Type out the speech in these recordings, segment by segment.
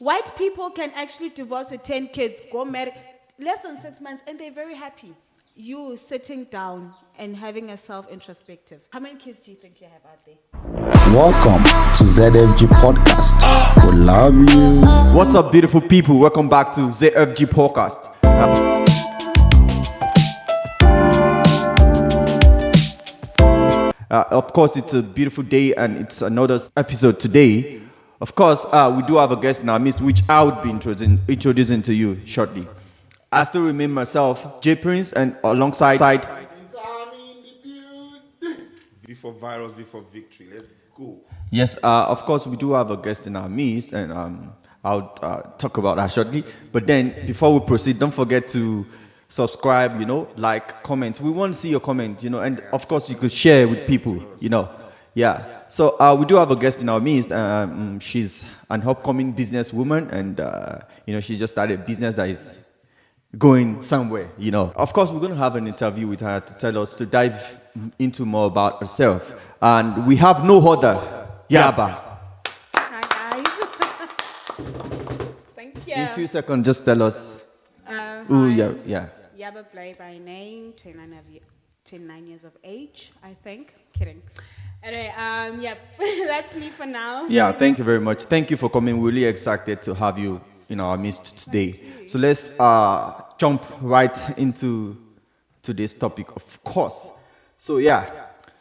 White people can actually divorce with 10 kids, go marry less than 6 months, and they're very happy. You sitting down and having a self-introspective. How many kids do you think you have out there? Welcome to ZFG Podcast. We love you. What's up, beautiful people? Welcome back to ZFG Podcast. Of course, it's a beautiful day and it's another episode today. Of course, we do have a guest in our midst, which I would be introducing to you shortly. I still remain myself, J Prince, and alongside... V for virus, V for victory. Let's go. Yes, of course, we do have a guest in our midst, and I'll talk about that shortly. But then, before we proceed, don't forget to subscribe, like, comment. We want to see your comment, and of course, you could share with people, Yeah. So we do have a guest in our midst. She's an upcoming businesswoman, and she just started a business that is going somewhere. Of course, we're going to have an interview with her to dive into more about herself. And we have no other, Yaba. Hi, guys. Thank you. In a few seconds, just tell us. Hi. Yeah. Yaba Blay by name, 29 years of age, I think. Kidding. Anyway, that's me for now. Yeah, thank you very much. Thank you for coming. We're really excited to have you in our midst today. So let's jump right into today's topic, of course. So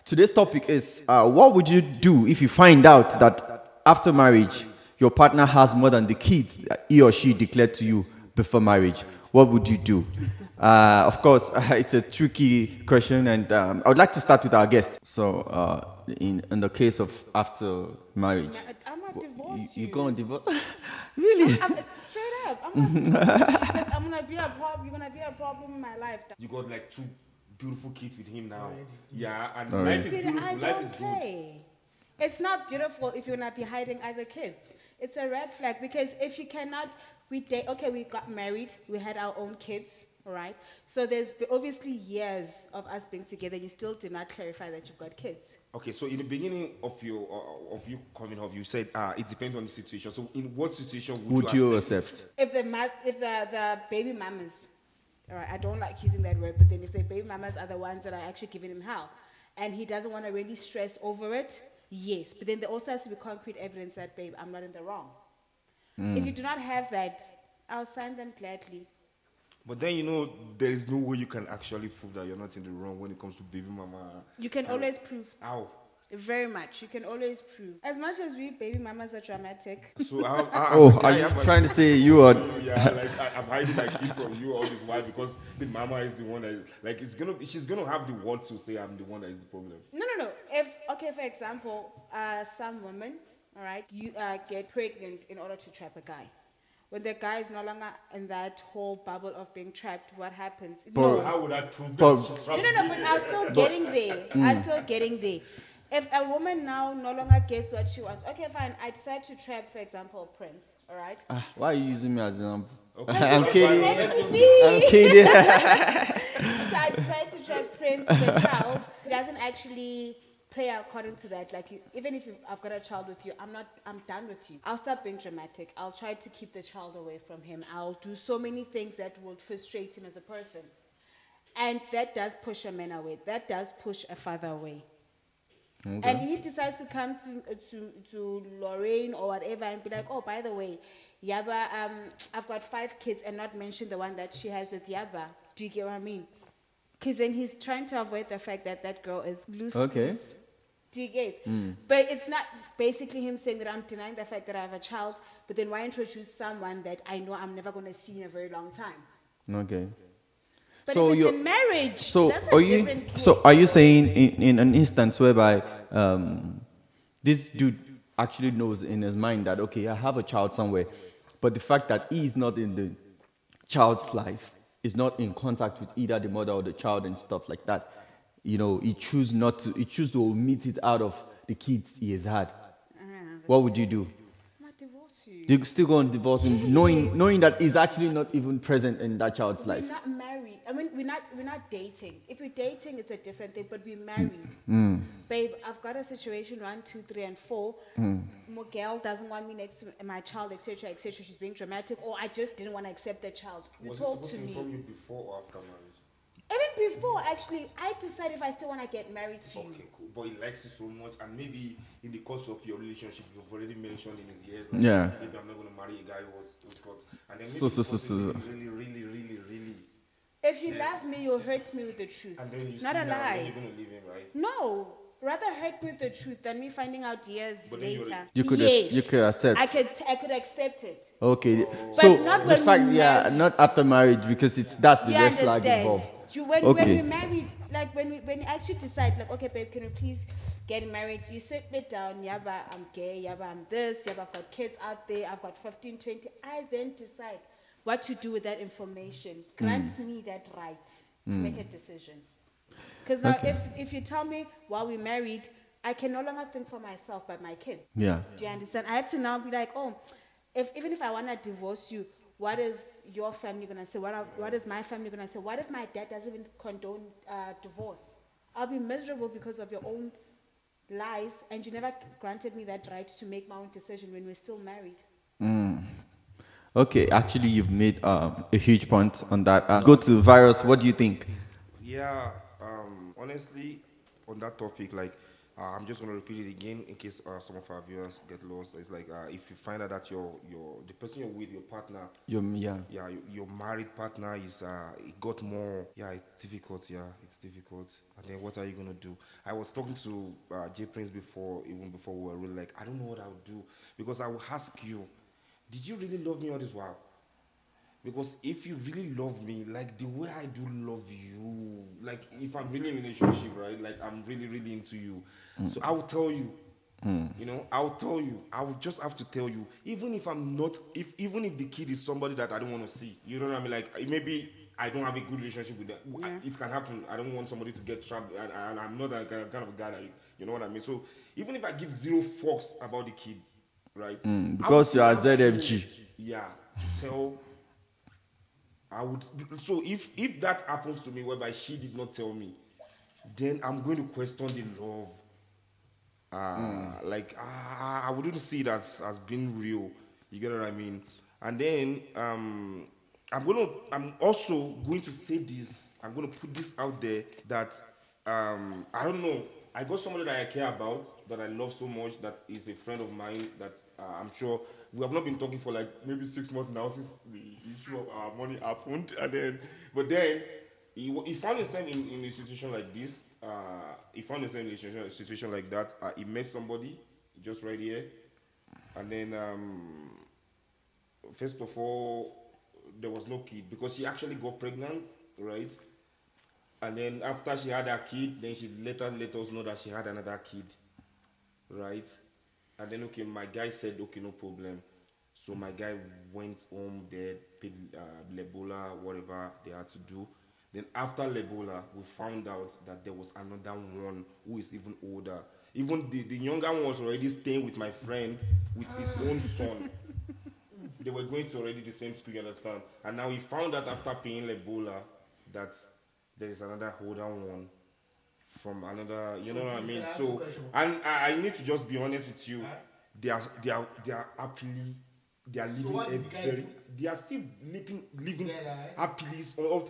today's topic is what would you do if you find out that after marriage, your partner has more than the kids that he or she declared to you before marriage? What would you do? Of course, it's a tricky question, and I would like to start with our guest. So, in the case of after marriage, I'm not divorced. You go on divorce? Really? I'm straight up. I'm not divorced because I'm gonna be a problem. You're gonna be a problem in my life. You got like 2 beautiful kids with him now. Yeah, and All life right. is See, beautiful. I Life don't is good. play. It's not beautiful if you're not be hiding other kids. It's a red flag because if you cannot, we got married, we had our own kids, all right? So there's obviously years of us being together. You still did not clarify that you've got kids. Okay, so in the beginning of you coming up, you said it depends on the situation. So in what situation Would you accept? If the baby mamas, all right, I don't like using that word, but then if the baby mamas are the ones that are actually giving him hell, and he doesn't want to really stress over it, yes. But then there also has to be concrete evidence that, babe, I'm not in the wrong. If you do not have that, I'll sign them gladly. But then there is no way you can actually prove that you're not in the wrong when it comes to baby mama. You can always prove. How? Very much. You can always prove. As much as we baby mamas are dramatic. So Are you trying to say you are? I'm hiding my kid from you all this while because the mama is the one that is, she's gonna have the word to say I'm the one that is the problem. No. For example, some women, all right, you get pregnant in order to trap a guy. When the guy is no longer in that whole bubble of being trapped, what happens? So how would I prove that she's trapped? No, but I'm still getting there. I'm still getting there. If a woman now no longer gets what she wants, okay, fine. I decide to trap, for example, Prince. All right. Why are you using me as an example? Okay, I'm so kidding. Let's I'm kidding. So I decide to trap Prince. The child doesn't actually play according to that. Like even if I've got a child with you, I'm done with you. I'll stop being dramatic. I'll try to keep the child away from him. I'll do so many things that will frustrate him as a person, and that does push a man away. That does push a father away. Okay. And he decides to come to Lorraine or whatever and be like, oh, by the way, Yaba, I've got 5 kids, and not mention the one that she has with Yaba. Do you get what I mean? Because then he's trying to avoid the fact that that girl is loose. Okay. Do you get? But it's not basically him saying that I'm denying the fact that I have a child, but then why introduce someone that I know I'm never going to see in a very long time? Okay. But So if it's in marriage, that's a different case. So are you saying in an instance whereby this dude actually knows in his mind that, okay, I have a child somewhere, but the fact that he is not in the child's life, is not in contact with either the mother or the child and stuff like that, he choose to omit it out of the kids he has had. What would you do? I'm not divorce you. You still go and divorce him, knowing that he's actually not even present in that child's We're life. not married. I mean, we're not dating. If we're dating, it's a different thing. But we're married, babe. I've got a situation 1, 2, 3, and 4. Miguel doesn't want me next to my child, etc., etc. She's being dramatic, or I just didn't want to accept the child. You Was it talk supposed to to me. inform you before or after marriage? Even before, actually, I decide if I still want to get married to you. Okay, cool. But he likes you so much, and maybe in the course of your relationship, you've already mentioned in his ears, like, Yeah. maybe I'm not going to marry a guy who's got, and then maybe So. he's really, If you Yes. love me, you'll hurt me with the truth. and then you Not see a now, lie. then you're going to leave him, right? No, rather hurt me with the truth than me finding out years But then later. You could yes, you could accept. I could accept it. Okay. But So not the when fact, we yeah, married. not after marriage because that's the You red flag understand? involved. When Okay. we married, like when you actually decide, like, okay, babe, can we please get married? You sit me down, yaba, I'm gay, yaba, I'm this, yaba, I've got kids out there, I've got 15, 20. I then decide what to do with that information. Grant me that right to make a decision. Because now, if you tell me while we're married, I can no longer think for myself but my kid. Yeah. Do you understand? I have to now be like, oh, even if I want to divorce you, what is your family going to say? What is my family going to say? What if my dad doesn't even condone divorce? I'll be miserable because of your own lies, and you never granted me that right to make my own decision when we're still married. Okay, actually, you've made a huge point on that. Go to Virus. What do you think? Yeah, honestly, on that topic, like, I'm just gonna repeat it again in case some of our viewers get lost. It's like if you find out that the person you're with, your partner, your married partner is it got more. Yeah, it's difficult. Yeah, it's difficult. And then what are you gonna do? I was talking to J Prince before, even before we were really like, I don't know what I would do, because I will ask you, did you really love me all this while? Because if you really love me, like the way I do love you, like if I'm really in a relationship, right? Like I'm really, really into you. So I will tell you, you know, I'll tell you. I will just have to tell you, even if I'm not, even if the kid is somebody that I don't want to see, you know what I mean? Like maybe I don't have a good relationship with them. Yeah. It can happen. I don't want somebody to get trapped, and I'm not that kind of guy that you know what I mean. So even if I give zero fucks about the kid, right? Because you are I would still have ZFG. to, yeah, to tell. I would. So if that happens to me, whereby she did not tell me, then I'm going to question the love. Like I wouldn't see it as being real. You get what I mean? And then I'm also going to say this. I'm going to put this out there that I don't know. I got somebody that I care about, that I love so much, that is a friend of mine, that I'm sure we have not been talking for like maybe 6 months now since the issue of our money happened. And then, but then he found himself in a situation like this. He found himself in a situation like that. He met somebody just right here. And then, first of all, there was no kid because she actually got pregnant, right? And then after she had her kid, then she later let us know that she had another kid, right? And then, okay, my guy said, okay, no problem. So my guy went home there, paid Lebola, whatever they had to do. Then after Lebola, we found out that there was another one who is even older. Even the younger one was already staying with my friend with his own son. They were going to already the same school, you understand? And now we found out after paying Lebola that there is another older one from another, you know what I mean? So, and I need to just be honest with you. They are happily, they are living what did the guy do? they are still living happily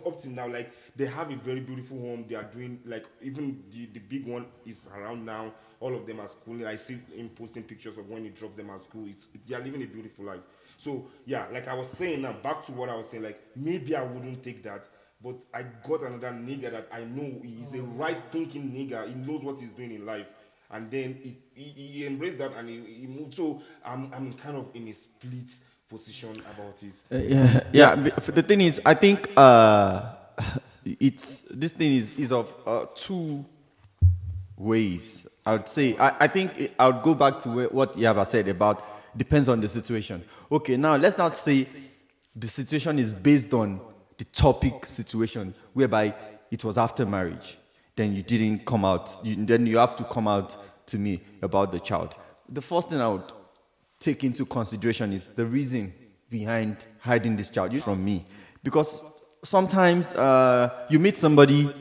up till now. Like they have a very beautiful home. They are doing, like, even the big one is around now. All of them are schooling. I see him posting pictures of when he drops them at school. They are living a beautiful life. So yeah, like I was saying now, back to what I was saying, like maybe I wouldn't take that. But I got another nigga that I know he's a right-thinking nigga. He knows what he's doing in life. And then he embraced that and he moved. So I'm kind of in a split position about it. Yeah. The thing is, I think this thing is of two ways. I would say. I think I would go back to what Yaba said about depends on the situation. Okay, now let's not say the situation is based on the topic situation whereby it was after marriage, then you didn't come out, then you have to come out to me about the child. The first thing I would take into consideration is the reason behind hiding this child from me. Because sometimes you meet somebody,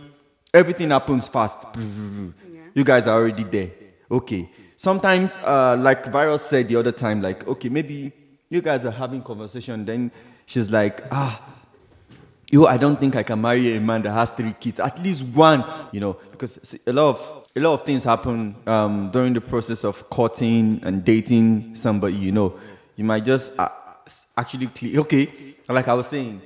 everything happens fast. You guys are already there. Okay. Sometimes, like Virus said the other time, like, okay, maybe you guys are having conversation, then she's like, I don't think I can marry a man that has 3 kids. At least one, because see, a lot of things happen during the process of courting and dating somebody. You might just actually click. Okay, like I was saying,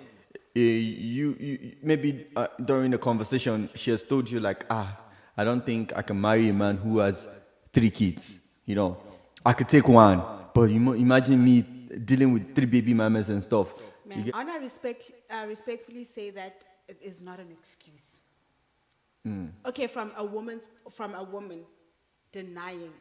you maybe during the conversation she has told you like, I don't think I can marry a man who has 3 kids. I could take one, but imagine me dealing with 3 baby mamas and stuff. Man, I want to respectfully say that it is not an excuse. Okay, from a woman denying.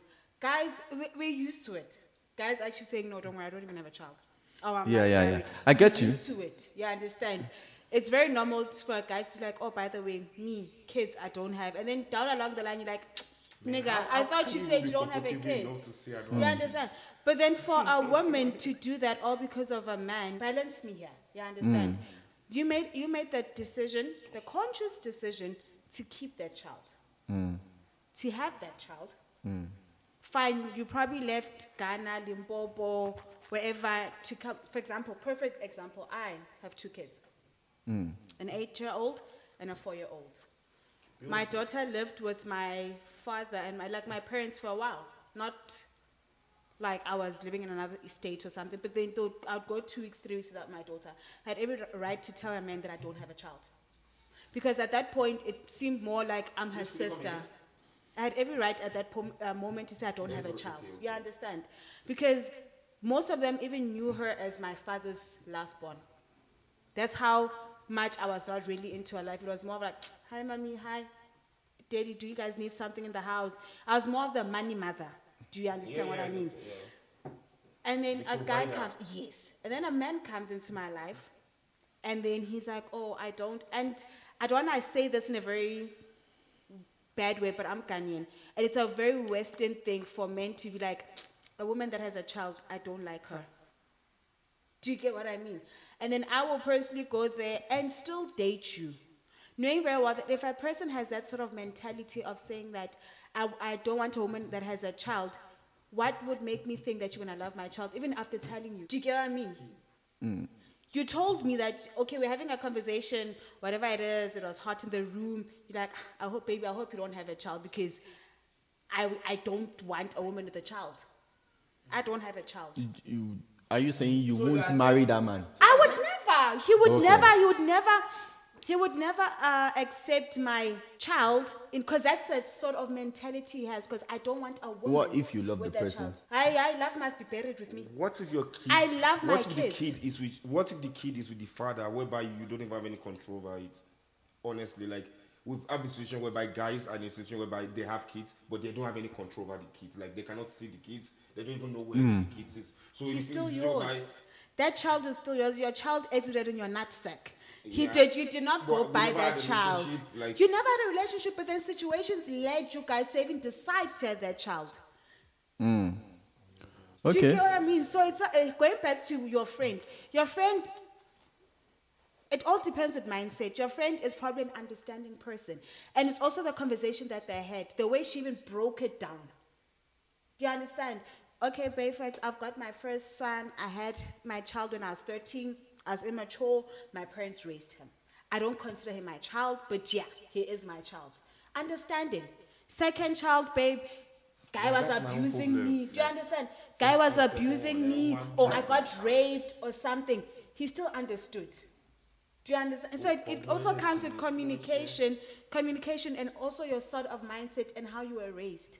Guys, we're used to it. Guys actually saying, no, don't worry, I don't even have a child. Oh, I'm not married. I get you. We're used to it. You understand? It's very normal for a guy to be like, oh, by the way, me, kids, I don't have. And then down along the line, you're like, nigga, I thought you said you don't have a kid. You understand? But then for a woman to do that all because of a man, balance me here. You understand? You made that decision, the conscious decision, to keep that child. To have that child. Fine, you probably left Ghana, Limpopo, wherever to come. For example, perfect example, I have 2 kids. An 8-year-old and a 4-year-old. My daughter lived with my father and my parents for a while. Not like I was living in another state or something, but then I'd go 2 weeks, 3 weeks without my daughter. I had every right to tell a man that I don't have a child. Because at that point, it seemed more like I'm her sister. I had every right at that moment to say I don't have a child. You understand? Because most of them even knew her as my father's last born. That's how much I was not really into her life. It was more like, hi, mommy, hi, daddy, do you guys need something in the house? I was more of the money mother. Do you understand what I mean? Yeah. And then a guy comes, yes. And then a man comes into my life, and then he's like, oh, I don't want to say this in a very bad way, but I'm Ghanaian. And it's a very Western thing for men to be like, a woman that has a child, I don't like her. Do you get what I mean? And then I will personally go there and still date you. Knowing very well that if a person has that sort of mentality of saying that I don't want a woman that has a child, what would make me think that you're going to love my child, even after telling you? Do you get what I mean? You told me that, okay, we're having a conversation, whatever it is, it was hot in the room. You're like, I hope you don't have a child because I don't want a woman with a child. I don't have a child. Are you saying you won't marry that man? I would never. He would never accept my child because that's the sort of mentality he has. Because I don't want a woman. What if you love the with a person? child. Love must be buried with me. What if your kid? I love my What if kids. what if the kid is with the father, whereby you don't even have any control over it? Honestly, like we've had a situation whereby guys are in a situation whereby they have kids, but they don't have any control over the kids. Like they cannot see the kids. They don't even know where the kids is. So He's if still it's yours. That child is still yours. Your child exited in your nutsack. You Yeah. did not go But we by never that had a child. relationship, like- You never had a relationship, but then situations led you guys to even decide to have that child. Do you Okay. get what I mean? So it's going back to your friend. Your friend, it all depends on mindset. Your friend is probably an understanding person. And it's also the conversation that they had, the way she even broke it down. Do you understand? Okay, Bayflex, I've got my first son. I had my child when I was 13. I was immature. My parents raised him. I don't consider him my child, but yeah, he is my child. Understanding. Second child, babe, guy was that's my own abusing problem. me. Do you understand? Guy was abusing me, or I got raped or something. He still understood. Do you understand? So it also comes with communication, and also your sort of mindset and how you were raised.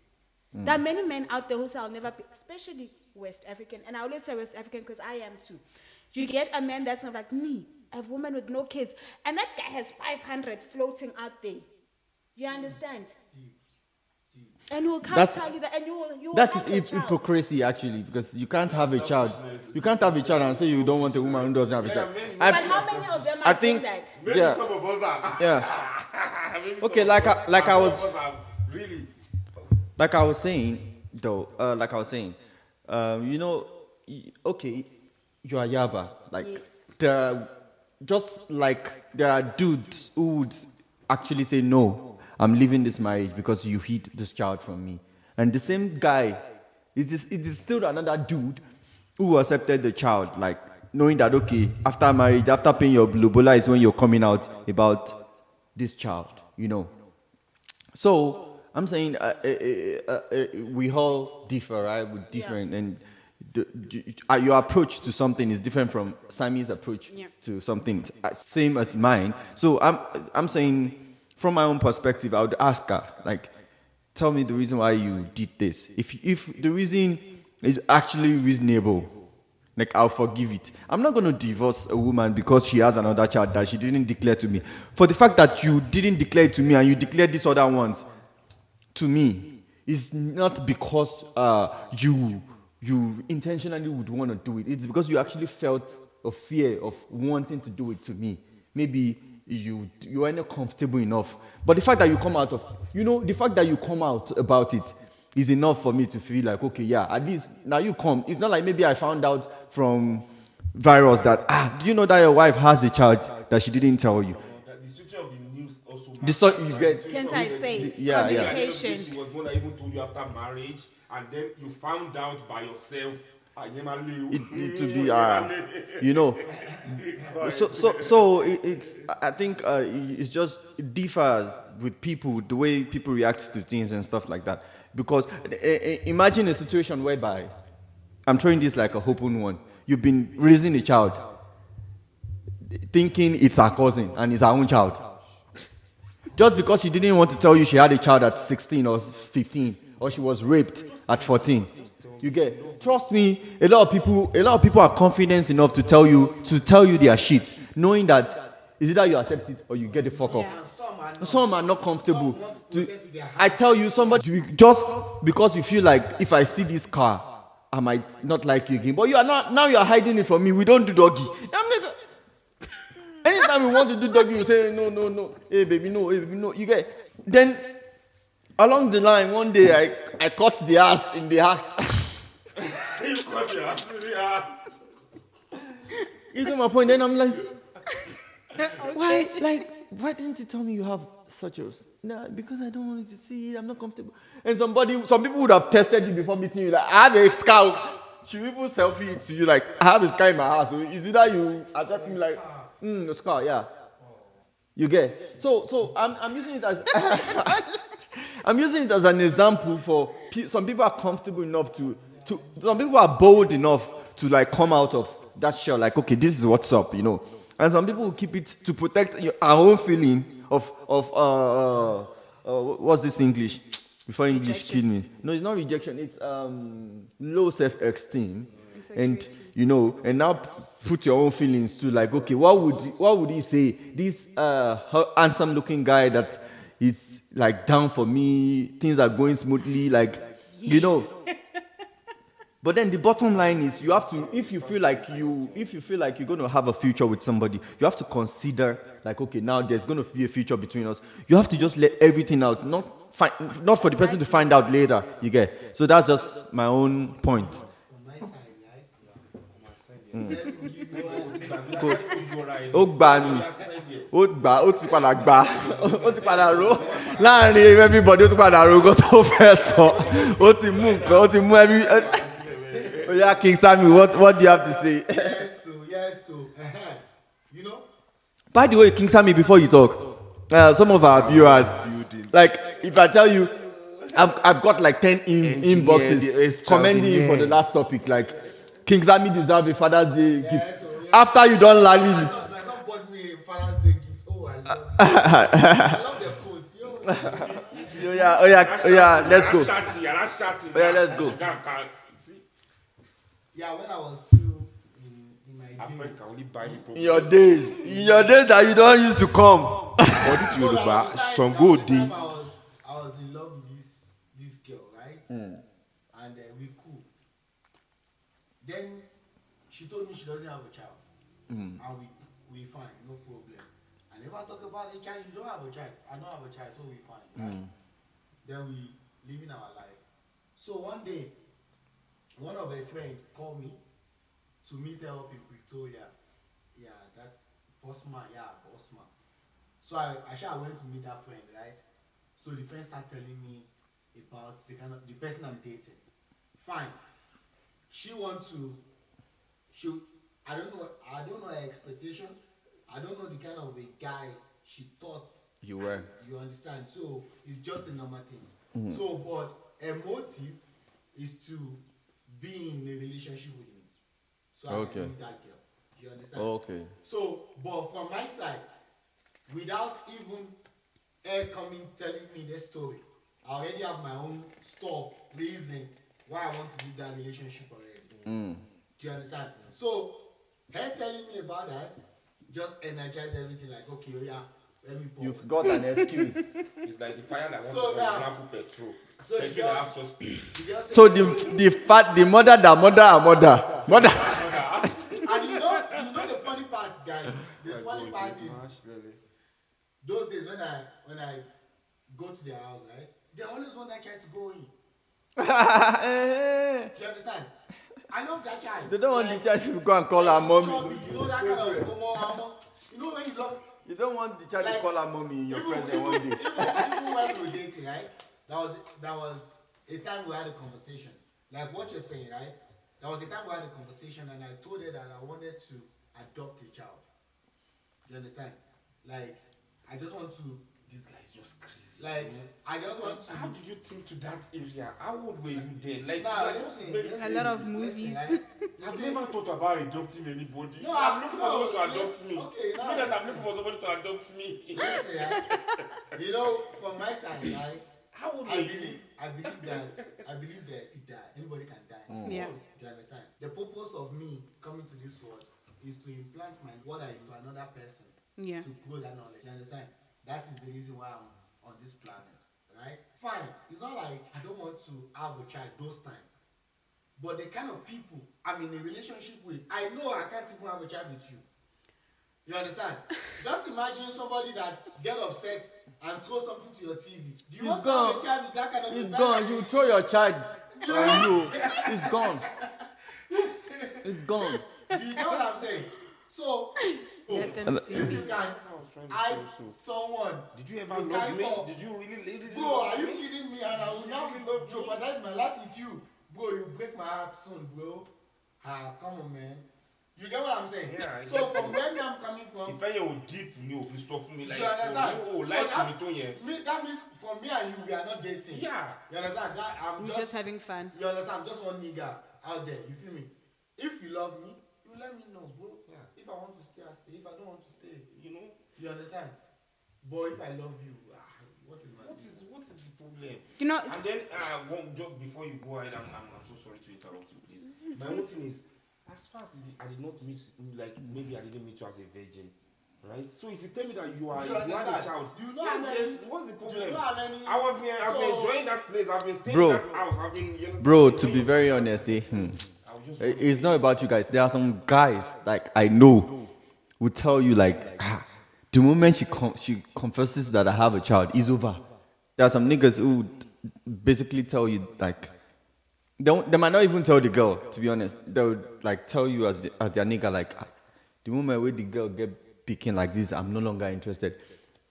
There are many men out there who say, I'll never be, especially West African, and I always say West African because I am too. You get a man that's not like me, a woman with no kids, and that guy has 500 floating out there. You understand? And who can't That's- tell you that, and you will That's have your child. hypocrisy, actually, because you can't have a child. You can't have a child and say you don't want a woman who doesn't have a child. But how many of them are I doing think, that? Maybe yeah, some of us are. yeah. Maybe Okay, some like of I- like I some was- of us are really. Like I was saying, though, okay, you are Yaba. Like Yes. there are just like there are dudes who would actually say, no, I'm leaving this marriage because you hid this child from me. And the same guy, it is still another dude who accepted the child, like knowing that, okay, after marriage, after paying your lobola is when you're coming out about this child, So I'm saying we all differ, right? We're different, and your approach to something is different from Sammy's approach to something, same as mine. So I'm saying, from my own perspective, I would ask her, like, tell me the reason why you did this. If the reason is actually reasonable, like, I'll forgive it. I'm not going to divorce a woman because she has another child that she didn't declare to me. For the fact that you didn't declare it to me and you declared these other ones to me, is not because you intentionally would want to do it. It's because you actually felt a fear of wanting to do it to me. Maybe you are not comfortable enough. But the fact that you come out about it is enough for me to feel like, okay, yeah, at least now you come. It's not like maybe I found out from virus that, do you know that your wife has a child that she didn't tell you? The structure of the news also You get, Can't I say Yeah, yeah. communication? She was one that even told you after marriage, and then you found out by yourself. it to be, so it's, I think it's just, it differs with people, the way people react to things and stuff like that. Because imagine a situation whereby, I'm throwing this like a open one, you've been raising a child thinking it's her cousin and it's her own child, just because she didn't want to tell you she had a child at 16 or 15, or she was raped at 14. You get, trust me, a lot of people are confident enough to tell you their shit, knowing that it's either you accept it or you get the fuck off. Some are not comfortable. I tell you, somebody, just because you feel like, if I see this car, I might not like you again. But you are not, now you are hiding it from me. We don't do doggy. Anytime we want to do doggy, you say, no. Hey, baby, no. You get, then along the line, one day, I caught the ass in the act. You caught the ass in the act. You get my point? Then I'm like, why didn't you tell me you have such a... No, because I don't want you to see it. I'm not comfortable. And some people would have tested you before meeting you. Like, I have a scar. She will even selfie it to you. Like, I have a scar in my house. So is it that you accept me like, a scar, yeah. You get. So I'm using it as I'm using it as an example for some people are comfortable enough to some people are bold enough to like come out of that shell. Like, okay, this is what's up, And some people will keep it to protect our own feeling of what's this English? Before English killed me. No, it's not rejection. It's low self-esteem, and and now put your own feelings to like, okay, what would he say? This handsome-looking guy that is like down for me, things are going smoothly, like But then the bottom line is, you have to, if you feel like you're going to have a future with somebody, you have to consider like, okay, now there's going to be a future between us. You have to just let everything out, not for the person to find out later. You get. So that's just my own point. Ó ti padà ro láàrin everybody, ó ti padà ro nǹkan tó fẹ́ sọ, ó ti mú every. Oh yeah, King Sammy, what do you have to say? Yes, so. By the way, King Sammy, before you talk, some of our viewers, like, if I tell you, I've got like 10 inboxes commending you for the last topic, like, King Sammy deserves a Father's Day gift. After you done lally. My son bought me a Father's Day gift. Oh, I love their quotes. Oh yeah, let's go. Let's go. Yeah, when I was still in my days. Can only buy me In your days that you don't used to come. Body to Yoruba, some good day. I was in love with this girl, right? And we cool. Then she told me she doesn't have a child, and we fine, no problem. And if I talk about a child, you don't have a child. I don't have a child, so we fine. Right? Then we living our life. So one day, one of her friends called me to meet her up in Pretoria. Yeah, that's Bossman, yeah, Bossman. So I went to meet that friend, right? So the friend started telling me about the person I'm dating. Fine. I don't know her expectation. I don't know the kind of a guy she thought You were. You understand? So it's just a normal thing. So, but a motive is to be in a relationship with me. So I can meet that girl. You understand? Okay. So, but from my side, without even her coming telling me this story, I already have my own stuff, reason why I want to leave that relationship already. Do you understand? So, her telling me about that just energized everything. Like, okay, oh yeah, let me pause. You've got an excuse. It's like the fire that wants So to now- put petrol. So Petrol the that girl- has to speed. So the mother. And you know the funny part, guys. The funny part is those days when I go to their house, right? They always want that child to go in. Do you understand? I love that child. They don't want Like, the child to go and call like her she's mommy. chubby, you know that kind of homo. You know when you love. You don't want the child to Like, call her mommy in your even presence one day. when we were dating, right? That was a time we had a conversation. Like what you're saying, right? That was the time we had a conversation, and I told her that I wanted to adopt a child. Do you understand? Like, I just want to. This guy is just crazy. Like, I just want to. How did you think to that area? How old were you then? Like, Nah, like listen, A lot of movies. I've never thought about adopting anybody. No, I'm looking for somebody to adopt listen, me. okay, now Me that I'm listen. looking for somebody to adopt me. Listen, right? You know, from my side, right? How old were I you? believe that if die, anybody can die. Yeah. Do you understand? The purpose of me coming to this world is to implant what I do to another person Yeah. to grow that knowledge. You understand? That is the reason why I'm on this planet, right? Fine. It's not like I don't want to have a child those times. But the kind of people I'm in a relationship with, I know I can't even have a child with you. You understand? Just imagine somebody that get upset and throw something to your TV. Do you want to have a child with that kind of It's person? gone. You throw your child on you. It's gone. It's gone. Do you know what I'm saying? So, Let them see if me. you can hide someone. Did you ever you love can me? for- Did you really Bro, are you kidding me? And I will now jeopardize my life with you. Bro, you break my heart soon, bro. Come on, man. You get what I'm saying? Yeah, I So get from you. where I'm coming from, Ìfẹ́ yẹn ò deep ni o fi sọ fún mi like you understand? o So like that- mi tó yẹn. that means from me and you, we are not dating. Yeah. You understand? That I'm We're just having fun. You understand? I'm just one nigga out there. You feel me? If you love me, you let me know, bro. Yeah. If I want to stay, I stay. If I don't want to stay, You know you understand? But if I love you, what is my what is the problem? You know, And then just before you go ahead, I'm so sorry to interrupt you, please. My own thing is, as far as I did not meet, like maybe I didn't meet you as a virgin, right? So if you tell me that you had a understand? child, You know yes, how many- yes, what's the Do problem? you know how many? I've been So- enjoying that place. I've been staying Bro. in that house. I've been, you understand? Bro, to be very honest, I was just it's not about you guys. There are some guys like I know who tell you like the moment she confesses that I have a child, it's over. There are some niggas who basically tell you like they might not even tell the girl. To be honest, they'll like tell you as their nigga like the moment where the girl get picking like this, I'm no longer interested.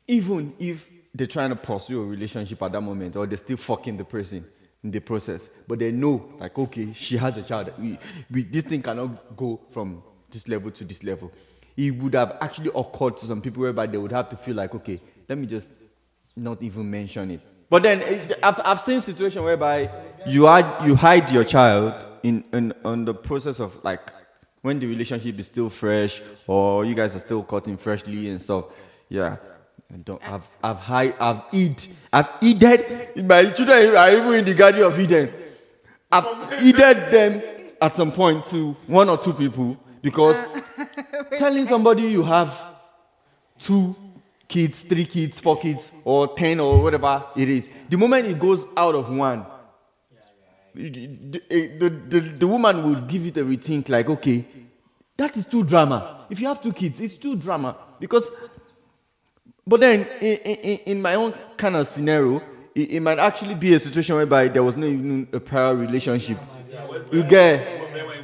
Even if they're trying to pursue a relationship at that moment, or they're still fucking the person in the process, but they know like okay, she has a child. We this thing cannot go from this level to this level. It would have actually occurred to some people whereby they would have to feel like okay, let me just not even mention it. But then I've seen situations whereby you hide your child on the process of like when the relationship is still fresh or you guys are still cutting freshly and stuff. Yeah. I've heeded my children are even in the Garden of Eden. I've heeded them at some point to one or two people because telling somebody you have 2 kids, 3 kids, 4 kids, or 10 or whatever it is, the moment it goes out of one, the woman will give it a rethink like, okay, that is too drama. If you have 2 kids, it's too drama. But then, in my own kind of scenario, it might actually be a situation whereby there was no even a prior relationship. You get...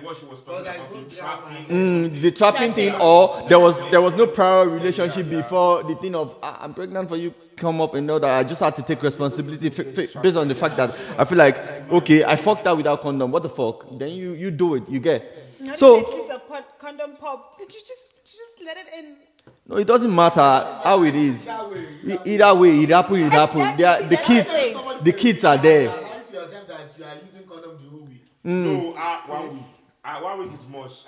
what she was talking there's about, no the drama. trapping. The trapping thing, or there was no prior relationship before the thing of I'm pregnant for you come up and know that I just had to take responsibility based on the fact that I feel like okay, I fucked out without condom. What the fuck? Then you do it. You get Not so. in case the condom popped. You just let it in. No, it doesn't matter how it is. Either way, it happened. They are, the kids are there. You are lying to yourself that you are using condom the whole week. No, 1 week. 1 week is much.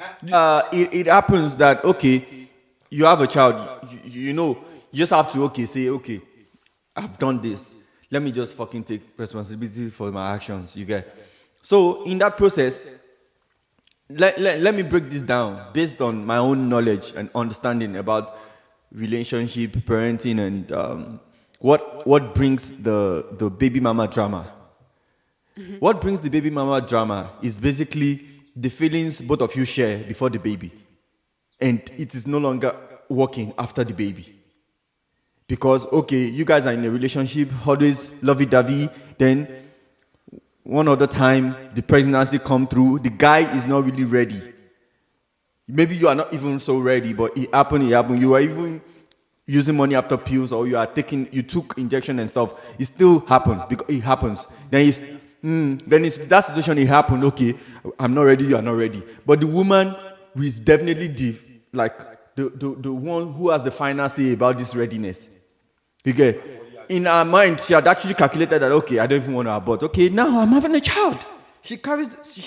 It happens that okay, you have a child. You know, you just have to say okay, I've done this. Let me just fucking take responsibility for my actions. You get. So in that process, let me break this down based on my own knowledge and understanding about relationship, parenting, and what brings the baby mama drama. What brings the baby mama drama is basically the feelings both of you share before the baby, and it is no longer working after the baby. Because okay, you guys are in a relationship, always lovey-dovey, then one other time the pregnancy come through, the guy is not really ready. Maybe you are not even so ready, but it happened. You are even using money after pills, or you took injection and stuff. It still happened because it happens. Then it's that situation. It happened. Okay, I'm not ready. You are not ready. But the woman who is definitely the one who has the final say about this readiness. Okay, in her mind, she had actually calculated that okay, I don't even want to abort. Okay, now I'm having a child. She interacts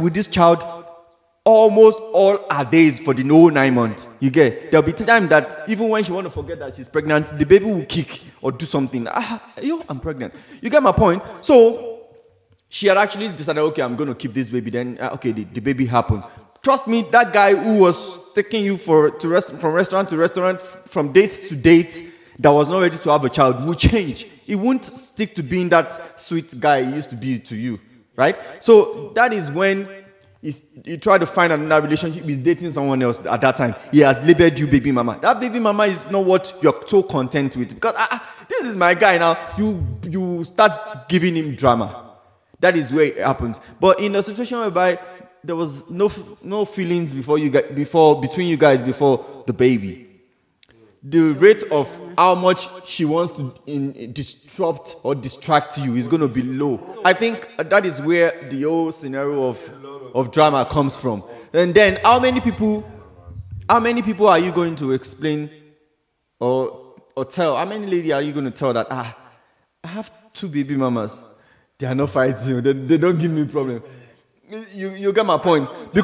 with this child almost all her days for the whole 9 months. You get, there'll be time that even when she want to forget that she's pregnant, the baby will kick or do something. I'm pregnant. You get my point? So she had actually decided, okay, I'm going to keep this baby. Then the baby happened. Trust me, that guy who was taking you from restaurant to restaurant, from date to date, that was not ready to have a child will change. He won't stick to being that sweet guy he used to be to you, right? So that is when he tried to find another relationship. He's dating someone else at that time. He has labeled you baby mama. That baby mama is not what you're so content with. Because this is my guy now. You start giving him drama. That is where it happens. But in a situation whereby there was no feelings between you guys before the baby, the rate of how much she wants to disrupt or distract you is going to be low. I think that is where the whole scenario of drama comes from. And then how many people are you going to explain or tell? How many ladies are you going to tell that I have 2 baby mamas? They are not fighting. They don't give me problem. You get my point. The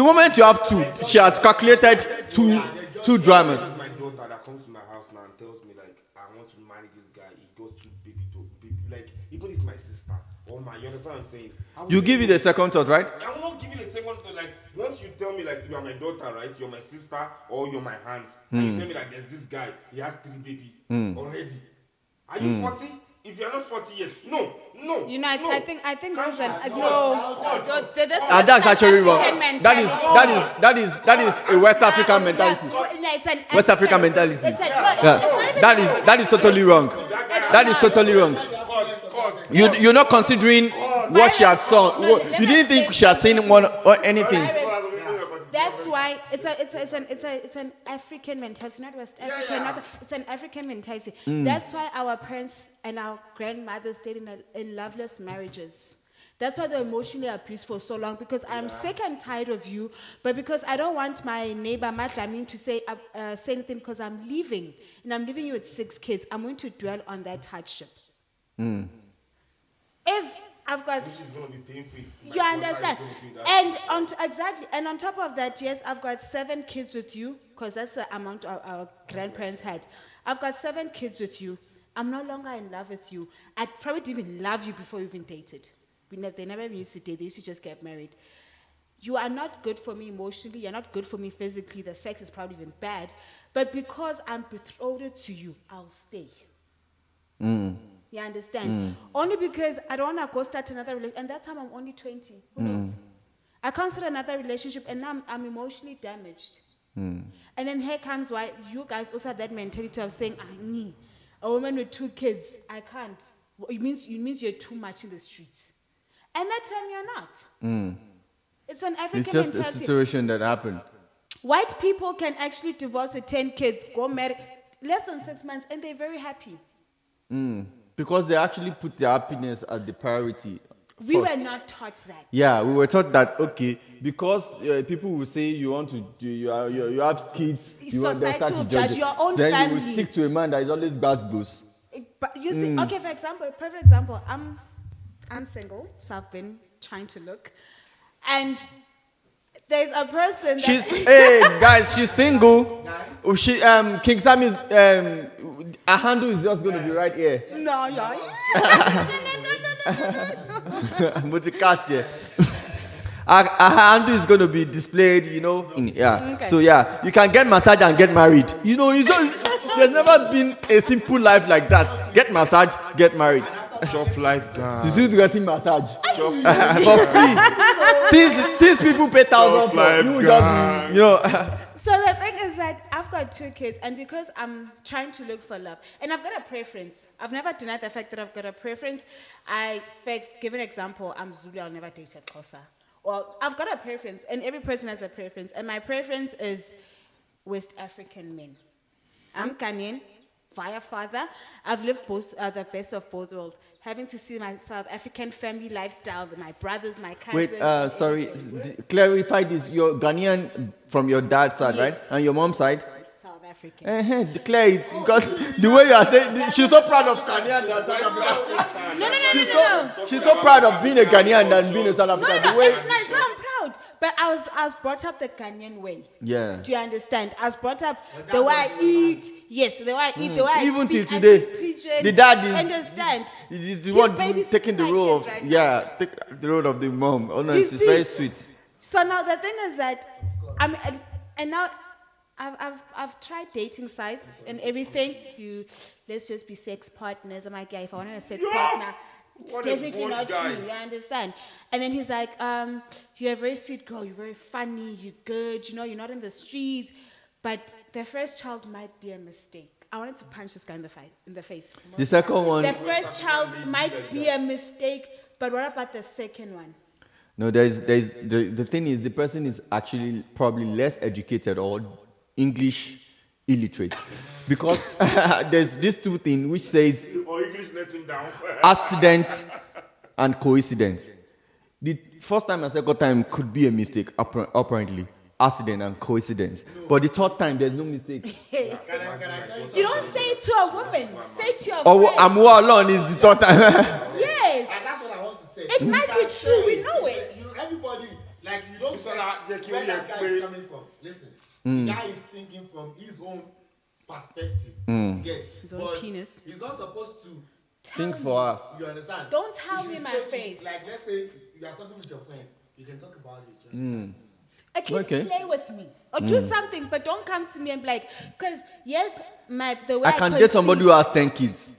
moment you have two, she has calculated two dramas. This is my daughter that comes to my house now and tells me like, I want to marry this guy. He goes to baby to baby. Like, even if my sister or you understand what I'm saying? You give it a second thought, right? I will not give it a second thought. Like, once you tell me like you are my daughter, right? You're my sister or you're my aunt, and you tell me that there's this guy, he has 3 baby already. Are you 40? If you're not 40 years, no. You know, I think there's an That's actually wrong. That is a West African mentality. West African mentality. That is totally wrong. That is totally wrong. You're not considering what she has saw. You didn't think she has seen one or anything. That's why it's an African mentality, not West African. It's an African mentality. That's why our parents and our grandmothers stayed in loveless marriages. That's why they're emotionally abused for so long, because I'm sick and tired of you, but because I don't want my neighbor Matlamin to say anything, because I'm leaving, and I'm leaving you with 6 kids. I'm going to dwell on that hardship. If I've got, you understand, and on top of that, yes, I've got 7 kids with you, because that's the amount our grandparents had. I've got 7 kids with you. I'm no longer in love with you. I probably didn't even love you before we even dated. They never used to date. They used to just get married. You are not good for me emotionally. You're not good for me physically. The sex is probably even bad. But because I'm betrothed to you, I'll stay. You understand? Only because I don't want to go start another relationship. And that time I'm only 20. Who knows? I can't start another relationship, and now I'm emotionally damaged. And then here comes why you guys also have that mentality of saying, a woman with 2 kids, I can't. It means you're too much in the streets. and that time you're not. It's an It's African just a mentality. situation that happened. White people can actually divorce with 10 kids, go marry less than 6 months, and they're very happy. Because they actually put their happiness as the priority. We first. were not taught that. Yeah, we were taught that, okay, because people will say you want to do, you have kids, you want them Society to will judge judge you. your own then you family. will stick to a man that is always bus. But you see, okay, for example, perfect example, I'm single, so I've been trying to look. And there's a person that Hey guys, she's single. She King Sammy's her handle is just gonna be right here. No. Multicast here. Her handle is gonna be displayed, yeah. Okay. So yeah, you can get massage and get married. There's never been a simple life like that. Get massage, get married. Shop life guy. You still getting massage for free. These people pay thousands for. life You guy. just So the thing is that I've got 2 kids, and because I'm trying to look for love, and I've got a preference. I've never denied the fact that I've got a preference. Give an example, I'm Zulu, I'll never date a Xhosa. Well, I've got a preference, and every person has a preference, and my preference is West African men. I'm Ghanaian, via father. I've lived the best of both worlds, having to see my South African family lifestyle, my brothers, my cousins. wait. Sorry. Clarify this. You're Ghanaian from your dad's side, right? Yes. And your mom's side. South African. Declare it because the way you are saying, she's so proud of Ghanaian than South African. No. She's so proud of being a Ghanaian than being a South No, African. no, The way, it's nice. I'm proud. But I was brought up the Ghanaian way. yeah. Do you understand? I was brought up the way I eat. Yes, the way I eat, the way I Even speak. till today, I speak pidgin. the dad is- Understand? He's the His one baby's taking the like role this of right now. take the role of the mom. Oh no, You it's see? very sweet. So now the thing is that and now I've tried dating sites and everything. Let's just be sex partners. I'm like, yeah, if I wanted a sex partner, it's What a definitely bold not guy. you. You understand? And then he's like, you're a very sweet girl. You're very funny. You're good. You're not in the streets. But the first child might be a mistake. I wanted to punch this guy in the face. The second one, The first child might be a mistake, but what about the second one? no, there's the thing is the person is actually probably less educated or English illiterate because there's these 2 things which says Or English let him down. accident and coincidence. The first time and second time could be a mistake, apparently. Accident and coincidence. But the third time, there's no mistake. Can I tell you You don't say it to a woman. Say it to your Or friend. I'm alone is the third time. Yes. And that's what I want to say. It You might can be true, we say know it. Everybody, like you don't It's get not like where that guy is you- coming from. Listen, the guy is thinking from his own perspective. You get? His own But penis. He's not supposed to Think for her. You understand? Don't tell You me should my say to- face. Like, let's say you are talking with your friend. You can talk about it. You understand? At least Okay. play with me. Or do something, but don't come to me and be like, because yes, the way I can date somebody who has 10 kids.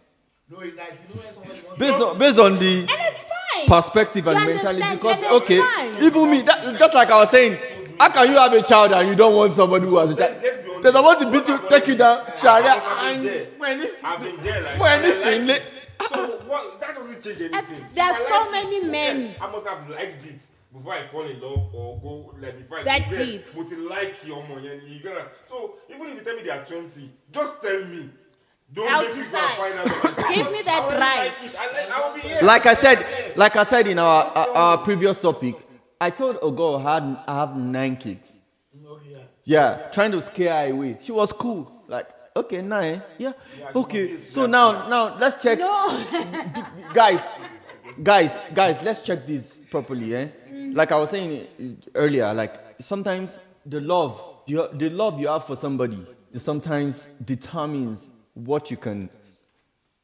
No, it's like, you know when somebody wants Based on the And it's fine. perspective and You mentality. understand? Because, And it's okay, fine. even me, just like I was saying, how can you have a child and you don't want somebody who has a child? Let's be honest. Because I want to beat you, take you down, Sharia, I've been there. and I've been there. Like, for any I like friendly. it. So what? That doesn't change anything. There are If I so like many it, men. yes, I must have liked it before I fall in love or go like before I That go there. deep. But you like your money and you gonna. So even if you tell me they are 20, just tell me. Don't I'll make me go and decide. find out. for myself. Give me that I already right. Like it. I will be here. Like I said in our previous topic, I told Ogo I have 9 kids. Yeah, trying to scare her away. She was cool. Like, okay, 9. Yeah. Okay. So now let's check. Guys, let's check this properly, eh? Like I was saying earlier, like sometimes the love you have for somebody sometimes determines what you can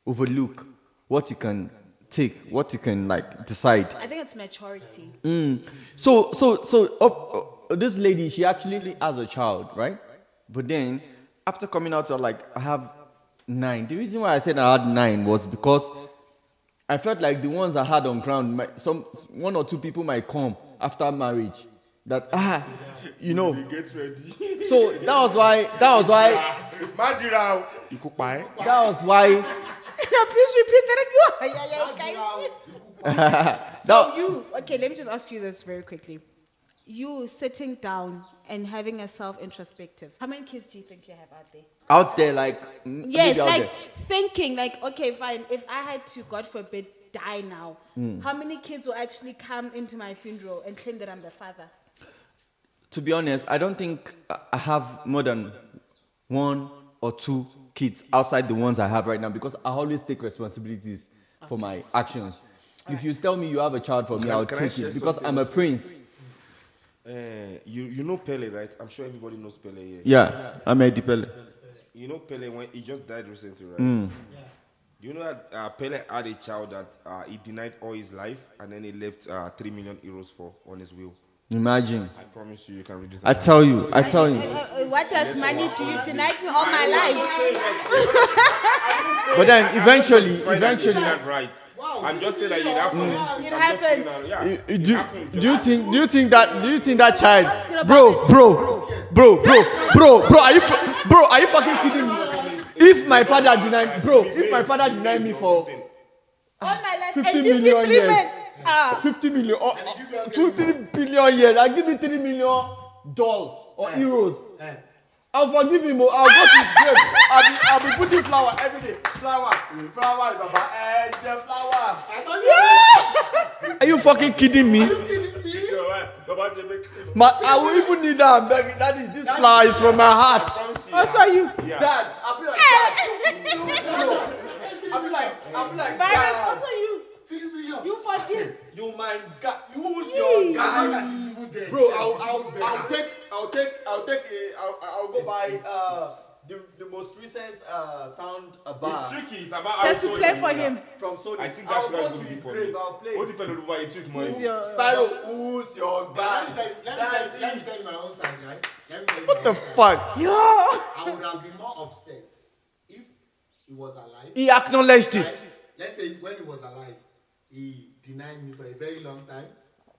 overlook, what you can take, what you can like decide. I think it's maturity. So this lady, she actually has a child, right? But then after coming out, like I have 9. The reason why I said I had 9 was because I felt like the ones I had on ground, one or two people might come after marriage. That Get ready. So that was why. Madira, you cook pie. That was why. No, please repeat that again. That's how you could Okay, let me just ask you this very quickly. You sitting down and having a self-introspective. How many kids do you think you have out there? Out there, like Yes, maybe out like there. thinking, like, okay, fine. If I had to, God forbid, die now, how many kids will actually come into my funeral and claim that I'm the father? To be honest, I don't think I have more than 1 or 2 kids outside the ones I have right now because I always take responsibilities for my actions. If you tell me you have a child for me, I'll can I take share it because something? I'm a prince. You know Pele, right? I'm sure everybody knows Pele here. Yeah, I'm a Pele. You know Pele when he just died recently, right? You know that Pele had a child that he denied all his life and then he left 3 million euros for on his will. Imagine. I promise you can read it. I tell you. What does money do? You denied me all my life. But then eventually, That right. I'm just saying that it happened. It happened. Yeah. do you think that child, bro, are you fucking kidding me? If my father denied me for All my life. 50 and you million give 3 years. men. 50 million, 2-3 billion years, I give me $3 million or euros. I'll forgive him. I'll go to his grave. I'll be putting flower every day. Flower, Baba, and the flower. Are you fucking kidding me? I will even need that. I'm begging. Daddy, this flower is from my heart. Also you. Dad, I'll be like that. I'll be like Virus, that. also you. 3 million. You forgive. You mind God? Use your God, bro. I'll go buy the most recent sound bar. Tricky is about Just to play for him. From Sony. I think that's I'll what go it's to gonna be his for grave. me. I'll play. What if I don't buy a trick money? Spyro, who's your Let me God? tell you my own side, right? Let me tell you What the my own side. fuck? Yo. I would have been more upset if he was alive. He acknowledged Right? it. Let's say when he was alive, he denied me for a very long time,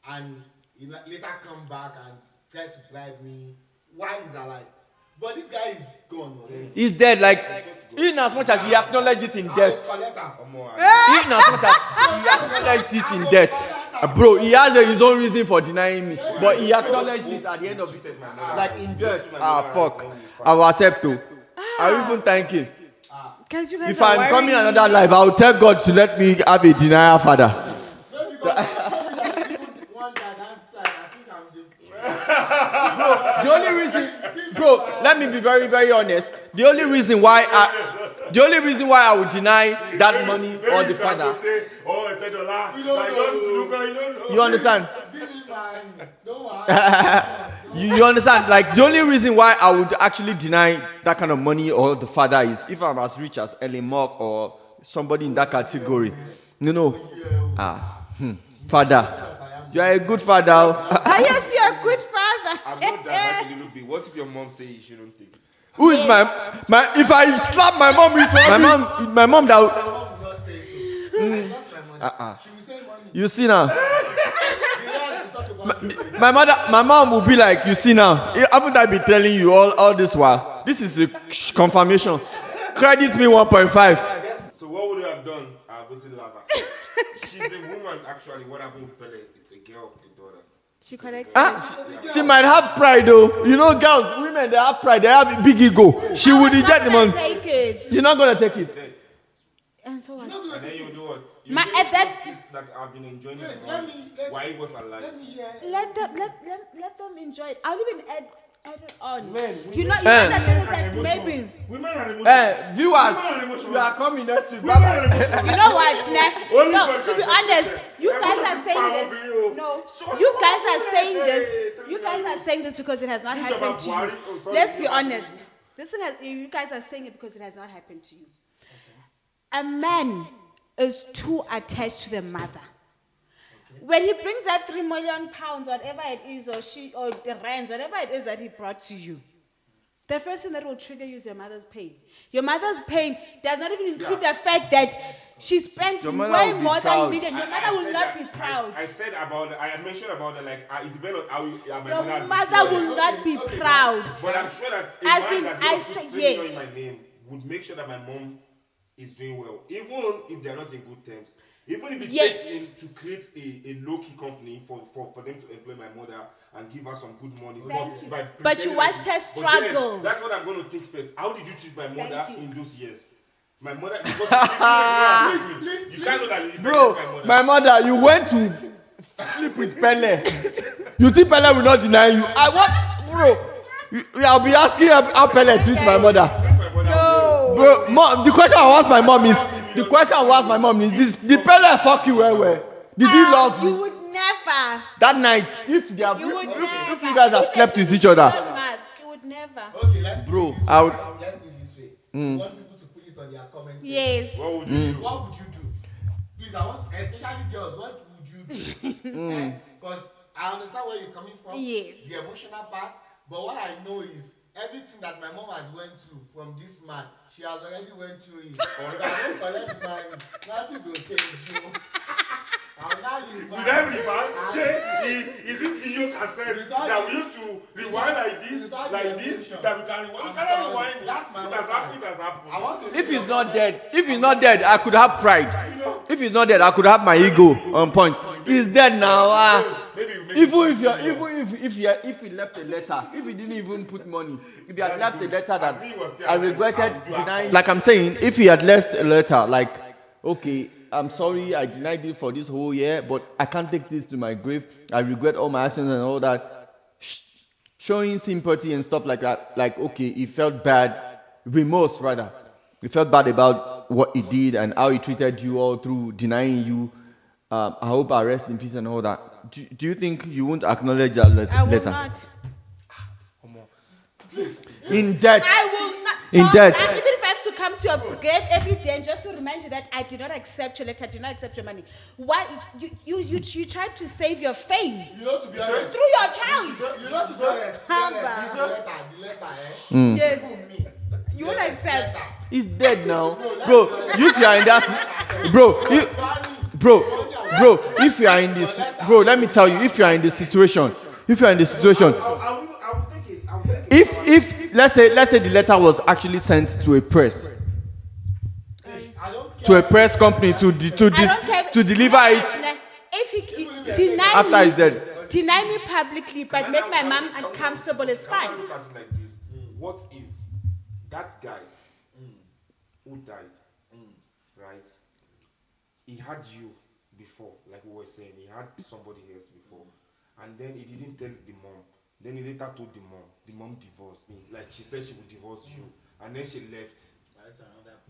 and he later come back and try to bribe me while he's alive. But this guy is gone already. He's dead. Like, in as much as he acknowledged it in death. Collect him. In as much as he acknowledged it in death. Bro, he has his own reason for denying me. But he acknowledged it at the end of it. Like in death. Fuck. I will accept too. I will even thank him. Guys, you guys If are I'm coming worrying another me. life, I will tell God to let me have a denier father. Maybe one guy that side, I think I'm the. The only reason, bro, let me be very, very honest. The only reason why I would deny that money or the father. You understand? You understand? Like, the only reason why I would actually deny that kind of money or the father is if I'm as rich as Elon Musk or somebody in that category. Father, you are a good father. Yes, you're a good father. I'm not that a little bit. What if your mom say you shouldn't take it? Who is my? If I slap my mom with my mom that. Will not say so. I lost my money. She will say money. You see now. The guys will talk about My mom will be like, you see now, haven't I been telling you all this while? This is a confirmation. Credit me 1.5. So what would you have done? Go to Lava. She's a woman, actually. What happened with Pele? It's a girl, a daughter. She collects. She might have pride though. You know, girls, women, they have pride. They have a big ego. She would reject the money. Take it. You're not going to take it. And so what? And then you do what? You My- do at that- kids that have been enjoying his let money me- let's- while he was alive. Let me hear. Let them enjoy it. I'll even add it on. Men, you know the thing is like maybe. Women are emotional. Viewers, Women are emotional. you are coming next week. Women are Bye-bye. emotional. You know what, Snack? Only No, God to be can say honest, this. you Everyone guys are should saying power this. video. No, Shut you up. guys are saying Hey, this. tell You me guys that. are saying this because it has not Think happened about to you. Buhari. Oh, sorry, Let's be you're honest. This thing has. You guys are saying it because it has not happened to you. A man is too attached to the mother. When he brings that £3 million, whatever it is, or the rands, whatever it is that he brought to you, the first thing that will trigger you is your mother's pain. Your mother's pain does not even include the fact that she spent Your mother way will be more than proud. a million. Your mother will not be proud. I said about I mentioned about the, like it depends on how my Your has mother been will not be proud. But I'm sure that a As man in, that's I going to said put 3 million yes. in my name would make sure that my mom is doing well, even if they are not in good terms. Even if it Yes. takes him to create a low-key company for them to employ my mother and give her some good money. Thank you. by But you pretending watched like her this. But then, struggle. that's what I'm going to take first. How did you treat my mother Thank you. in those years? My mother, because you shall know that you Bro, my mother. my mother, you went to sleep with Pele. You think Pele will not deny you? I want, bro. I'll be asking how Pele treat my mother. No. Bro, mom, the question I will ask my mom is this: Did Pele fuck you well? Did he love You you? would never. That night, if they have, You would never. if you guys have slept with each other, Mask. You would never. Okay, let's Bro, put it this I way. would- Let's put it this way. You want people to put it on their comments. Yes. What would you do? What would you do? Please, I want, especially girls, what would you do? Because I understand where you're coming from. Yes. The emotional part. But what I know is everything that my mom has went through from this man, she has already went through it. If I don't collect mine, nothing will change you. I'll not leave Did I rewind? Is it video cassette that we used to rewind like this, that we can rewind? We cannot rewind it. It has happened. I want to if he's not dead, I could have pride. If he's not dead, I could have my ego on point. He's dead now. Even if he left a letter, if he didn't even put money, if he had left a letter that I regretted denying. Like I'm saying, if he had left a letter, like, okay, I'm sorry, I denied it for this whole year, but I can't take this to my grave. I regret all my actions and all that. Showing sympathy and stuff like that. Like, okay, he felt bad, remorse rather. He felt bad about what he did and how he treated you all through denying you. I hope I rest in peace and all that. Do you think you won't acknowledge that I will letter? not. In death. I will not. In John, debt. and even if I have to come to your grave every day and just to remind you that I did not accept your letter, I did not accept your money. Why you tried to save your fame You know, to be honest. through your child. You know, to be honest. Haba. The letter, Yes. Even me. You won't accept. He's dead now. Bro, if you are in that if you are in this, bro, let me tell you, if you are in this situation, I will take it. if let's say the letter was actually sent to a press, I don't care. to a press company to I don't care. deliver it If he deny after me, he's dead. deny me publicly, but make my mom uncomfortable, it's Can I fine. look at it like this? What if that guy who died, right? He had you before, like we were saying, he had somebody else before, and then he didn't tell the mom. Then he later told the mom. The mom divorced him. Like she said she would divorce you, and then she left.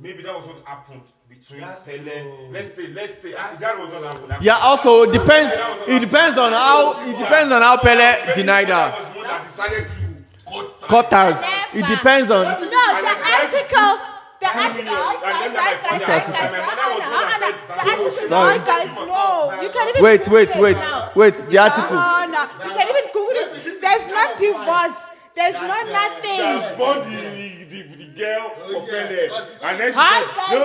Maybe that was what happened between Pele. Let's say that was what happened. Yeah, also it depends on how Pele denied her. That was the one that decided to Cut ties. Never. It depends on No, the article. The article. Sorry. Guys, no. You can even Wait, Google it now. the article. No. You can even Google it. There's no divorce. There's no nothing. They bought the girl for Pele, and then she Hi, said,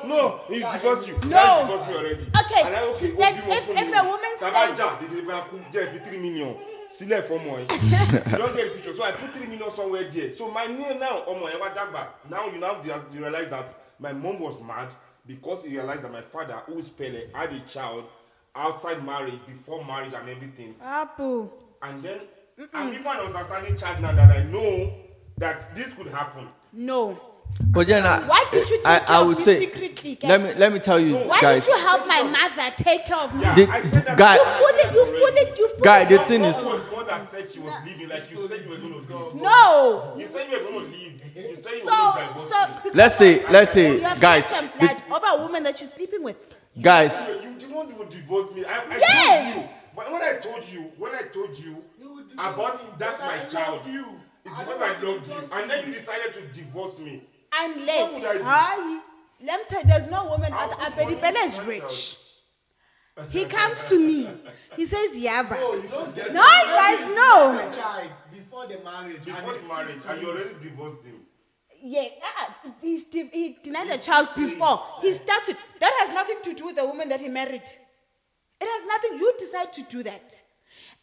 no, he divorced you. No. He divorced me already. Okay, And I, then if a woman Tabaja, they give 3 million. Sílẹ̀ for more. You don't get the picture. So I put 3 million somewhere there. So my name now, now you realize that my mom was mad because he realized that my father, who is Pele, had a child outside marriage, before marriage and everything. Apu. And then I'm even an understanding child now that I know that this could happen. No. But then Why did you take care of me secretly? let me tell you, Why guys. did you help my mother take care of me? The, I said that guy, You fooled guy, the me. thing Mom is, was the one that said she was leaving, like you said you were going to leave. No. You said you were going to leave. You said you were So, going to divorce me. let's say, you have guys, flesh and blood over a woman that you're sleeping with. guys, You didn't want to divorce me. I Yes. told you. When I told you about that's my child, it's because I loved you, and then you decided to divorce me. Unless, What would I let me tell you, there's no woman. Abedi Bella is rich. He comes to me. He says, Yaba. No, you don't get No, guys, no. a child before the marriage. Before marriage, and you already divorced him. Yeah, he denied the child before. He started. That has nothing to do with the woman that he married. It has nothing. You decide to do that.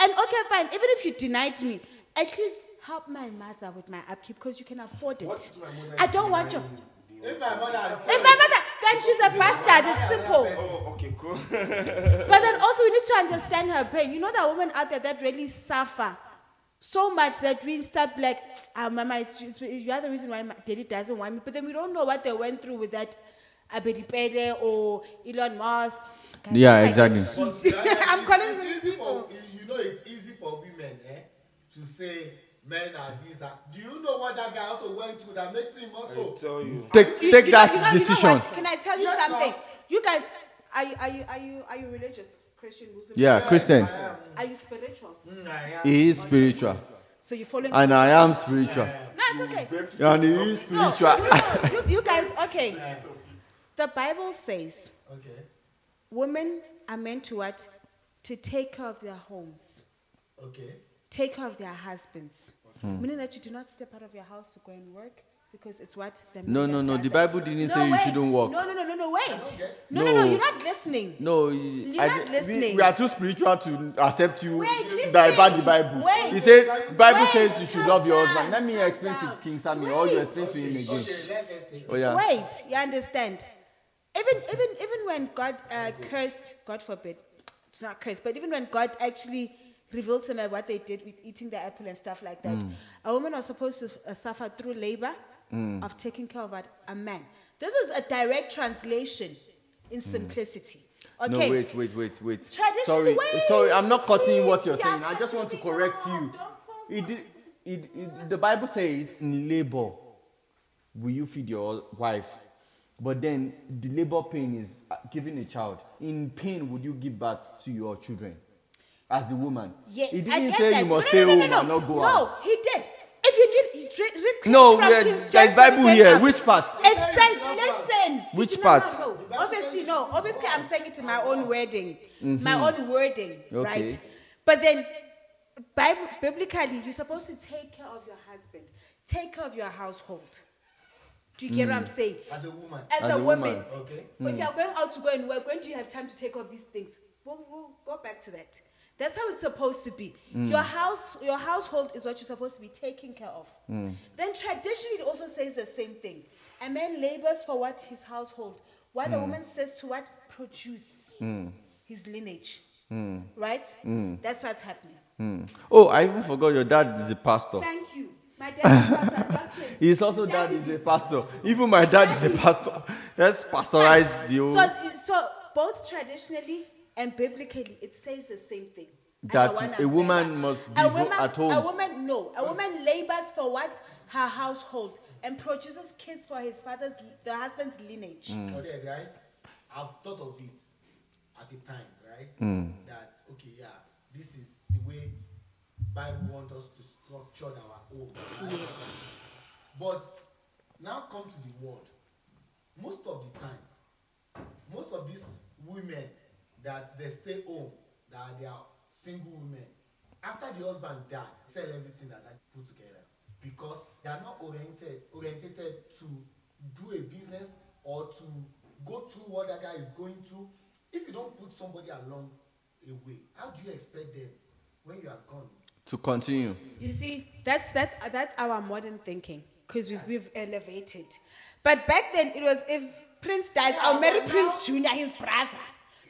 And okay, fine. Even if you denied me, at least help my mother with my upkeep because you can afford it. I don't want you. If my mother has If my mother, And she's a bastard. It's simple. Oh, okay, cool. But then also we need to understand her pain. You know that women out there that really suffer so much that we start like, mama, you are the reason why my daddy doesn't want me. But then we don't know what they went through with that Abedi Pele or Elon Musk. Guys, Yeah, it's like, exactly. it's- I'm calling it's them easy people. it's easy for women to say men are this. Do you know what that guy also went through that makes him I also? tell you. Take that decision. what? Can I tell you Yes, something? ma'am. You guys, are you religious? Christian, Muslim? Yeah, Christian. Are you spiritual? I am. He is spiritual. So you're following? And I am spiritual. No, it's okay. And he is No, spiritual. you guys, okay. The Bible says Okay. women are meant to what? To take care of their homes, Okay. take care of their husbands. Meaning that you do not step out of your house to go and work because it's what the No, man no. does The that. Bible didn't say you wait. shouldn't work. No, wait. get. No, No. you're not listening. No, You're not listening. we are too spiritual to accept you Wait, listen. divert the Bible. Wait. He said, Bible Wait, says you should calm love your down, husband. Let me calm explain to down. King Sammy, or you Wait. explain to him again. Okay, let's say. Oh yeah. Wait, you understand? Even when God cursed, God forbid, it's not cursed, but even when God actually revealed to them what they did with eating the apple and stuff like that, a woman was supposed to suffer through labor of taking care of a man. This is a direct translation in simplicity. Okay. No, wait. Traditionally, Sorry, wait, sorry, I'm not cutting what you're wait, saying. you're I just want to cutting me correct off. you. Don't The Bible says in labor, will you feed your wife? But then the labor pain is giving a child. In pain, would you give birth to your children? As the woman. Yes, He I didn't get say that. you must No, stay no, home and not go out. No, he did. If you need, read No, from there's King James Bible when here. came up. Which part? It says, listen. Which No, part? No. Obviously, no. Obviously, I'm saying it in my own wording. My own wording, Okay. right? But then, biblically, you're supposed to take care of your husband. Take care of your household. Do you get what I'm saying? As a woman. As As a a woman. woman. Okay. But if you're going out to go and work, when do you have time to take care of these things? We'll go back to that. That's how it's supposed to be. Your household is what you're supposed to be taking care of. Then traditionally it also says the same thing. A man labors for what? His household. While a woman says to what? Produce his lineage. Right? That's what's happening. Oh, I even forgot your dad is a pastor. Thank you. My dad is pastor. Doctrine. He's also His dad is a pastor. Even my dad is a pastor. Let's pastorize the whole. So both traditionally and biblically, it says the same thing. That Under one a woman umbrella. must be at home. A woman labors for what? Her household and produces kids for the husband's lineage. Okay, right? I've thought of it at the time, right? That okay, yeah, this is the way Bible wants us to structure our own. Right? Yes. But now come to the word. Most of the time, most of these women that they stay home, that they are single women, after the husband died, sell everything that I put together because they are not oriented to do a business or to go through what that guy is going through. If you don't put somebody along a way, how do you expect them when you are gone? To continue. You see, that's our modern thinking because we've elevated. But back then it was if Prince dies, I'll marry but Prince Junior, his brother.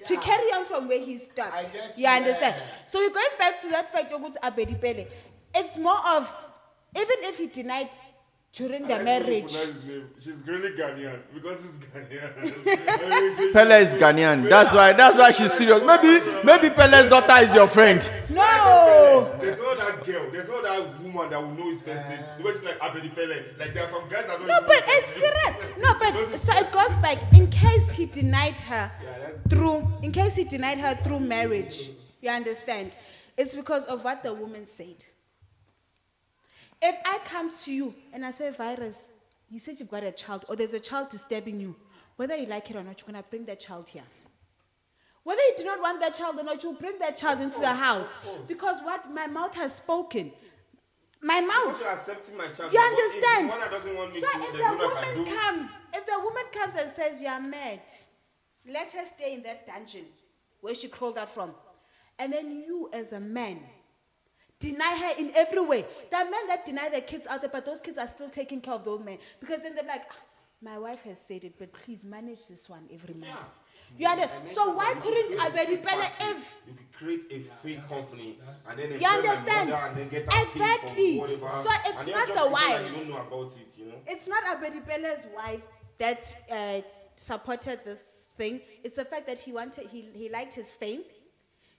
To carry on from where he I stopped. get You you, understand? yeah. So we're going back to that fact of Abedi Pele. It's more of, even if he denied during the marriage. She's really Ghanaian because it's Ghanaian. Pele is Ghanaian. That's why she's serious. Maybe Pele's daughter is your friend. No! There's not that girl. There's not that woman that will know his first name. The way she's like Abedi Pele. Like there are some guys that don't No, even but know his it's first name. serious. No, but She knows so his it goes back. In case he denied her through marriage, you understand? It's because of what the woman said. If I come to you and I say, Virus, you said you've got a child, or there's a child disturbing you, whether you like it or not, you're going to bring that child here. Whether you do not want that child or not, you'll bring that child into the house. Because what my mouth has spoken. My mouth. You're accepting my child. You but understand? If the one that doesn't want me So to, if there's no the one I can do. if the woman comes and says you are mad, let her stay in that dungeon where she crawled out from. And then you as a man, deny her in every way. There are men that deny their kids out there, but those kids are still taking care of those men. Because then they're like, my wife has said it, but please manage this one every month. You understand? So why couldn't Abedi Pele if You could create a fake company and then you employ my understand? mother and then get that Exactly. paid for whatever. So it's And you're not just the people that wife. You don't know about it, you know. It's not Abedi Pele's wife that supported this thing. It's the fact that he liked his fame.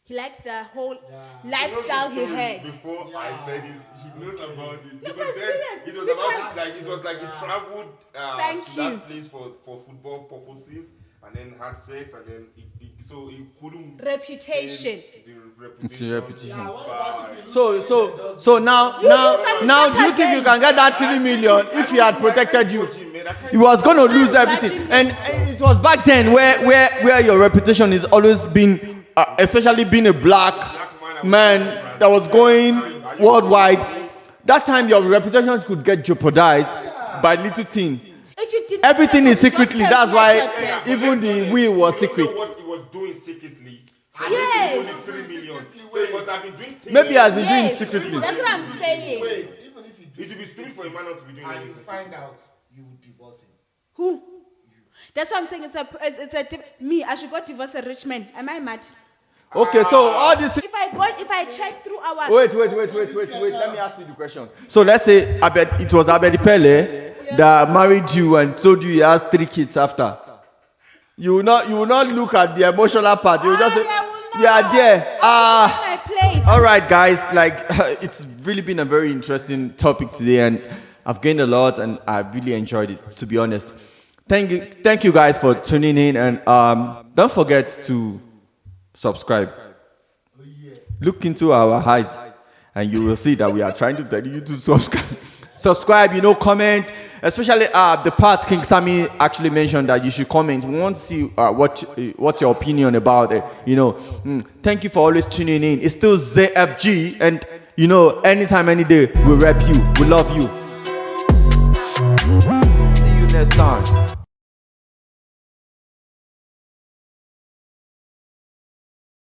He liked the whole lifestyle he had. Before I said it, she knows about it. No, Because but then serious, it was because- about it was like he traveled Thank to you. that place for football purposes and then had sex and then so he couldn't Reputation. stand the reputation. It's a reputation. Yeah, what about if you So now do you think you can get that 3 million if he had protected you? He was going to lose everything, and it was back then where your reputation is always been, especially being a black man that was going worldwide. That time your reputation could get jeopardized by little things. If you didn't Everything is just secretly. tell That's me why that you're dead. even the will was You secret. don't know what he was doing secretly. Yes. Only 3 million. So he must have been doing things. Maybe he has been doing Yes, secretly. that's what I'm saying. wait, even if you do It would be stupid for a man not to be doing and you anything. find out, you will divorce him. Who? That's what I'm saying. It's a me. I should go divorce a rich man. Am I mad? Okay, so all this. If I check through our Wait. Let me ask you the question. So let's say it was Abedi Pele that married you and told you he has 3 kids after. You will not look at the emotional part. You will just say, you are there. my plate. All right, guys. Like it's really been a very interesting topic today, and I've gained a lot, and I really enjoyed it. To be honest, thank you guys for tuning in, and don't forget to subscribe. Look into our eyes, and you will see that we are trying to tell you to subscribe. Subscribe, comment, especially the part King Sammy actually mentioned that you should comment. We want to see what's your opinion about it. Thank you for always tuning in. It's still ZFG, and anytime, any day, we rep you. We love you. See you next time.